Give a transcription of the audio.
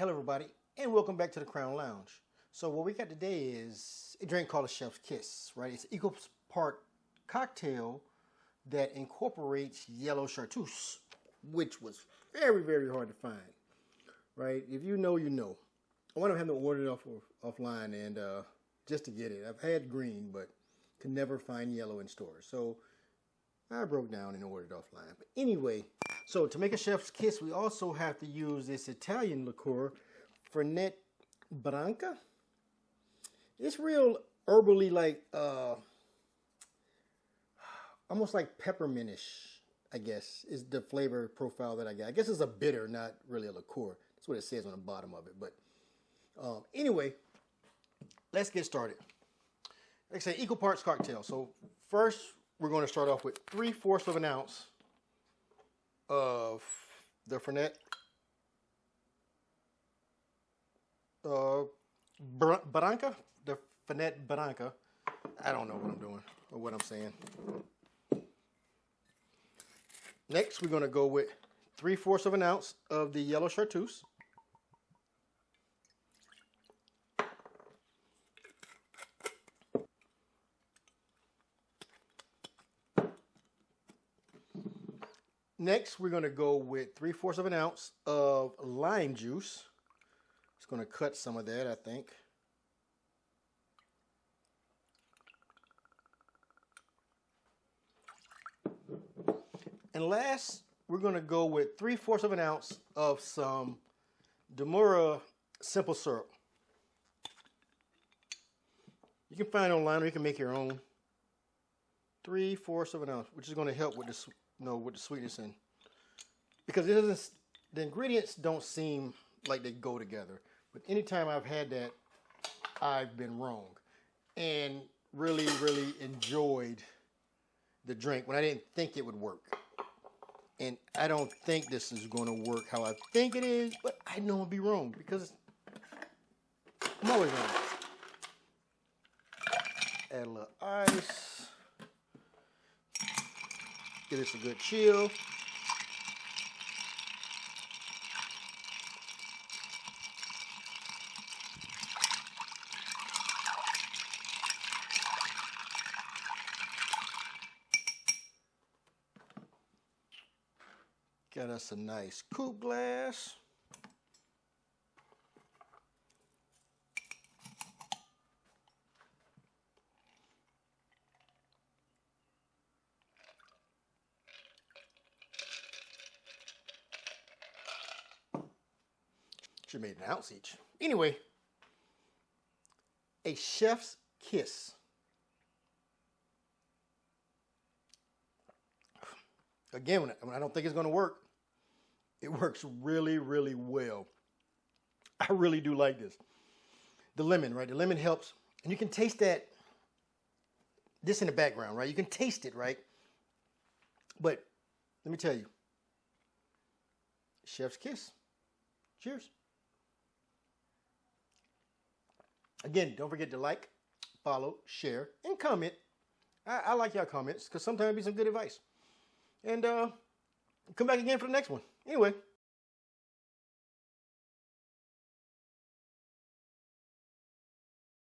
Hello everybody, and welcome back to the Crown Lounge. So what we got today is a drink called a Chef's Kiss, right? It's an equal part cocktail that incorporates Yellow Chartreuse, which was very, very hard to find, right? If you know, you know. I wound up having to order it offline and just to get it. I've had green, but could never find yellow in stores. So I broke down and ordered offline. But anyway, so to make a Chef's Kiss, we also have to use this Italian liqueur, Fernet-Branca. It's real herbally, like almost like peppermintish, I guess, is the flavor profile that I got. I guess it's a bitter, not really a liqueur. That's what it says on the bottom of it. But anyway, let's get started. Like I say, equal parts cocktail. So first, we're going to start off with 3/4 of an ounce of the Fernet Branca. The Fernet-Branca. I don't know what I'm doing or what I'm saying. Next, we're going to go with 3/4 of an ounce of the Yellow Chartreuse. Next, we're going to go with 3/4 of an ounce of lime juice. It's going to cut some of that, I think. And last, we're going to go with 3/4 of an ounce of some Demerara simple syrup. You can find it online or you can make your own. 3/4 of an ounce, which is going to help with the sweetness in, because it doesn't. The ingredients don't seem like they go together. But anytime I've had that, I've been wrong, and really, really enjoyed the drink when I didn't think it would work. And I don't think this is going to work how I think it is, but I know I'll be wrong because I'm always wrong. Add a little ice. Give this a good chill. Got us a nice coupe glass. Should have made an ounce each. Anyway, a Chef's Kiss. Again, when I don't think it's going to work, it works really, really well. I really do like this. The lemon, right? The lemon helps. And you can taste that, this in the background, right? You can taste it, right? But let me tell you, Chef's Kiss. Cheers. Again, don't forget to like, follow, share, and comment. I like y'all comments because sometimes it'll be some good advice. And come back again for the next one. Anyway.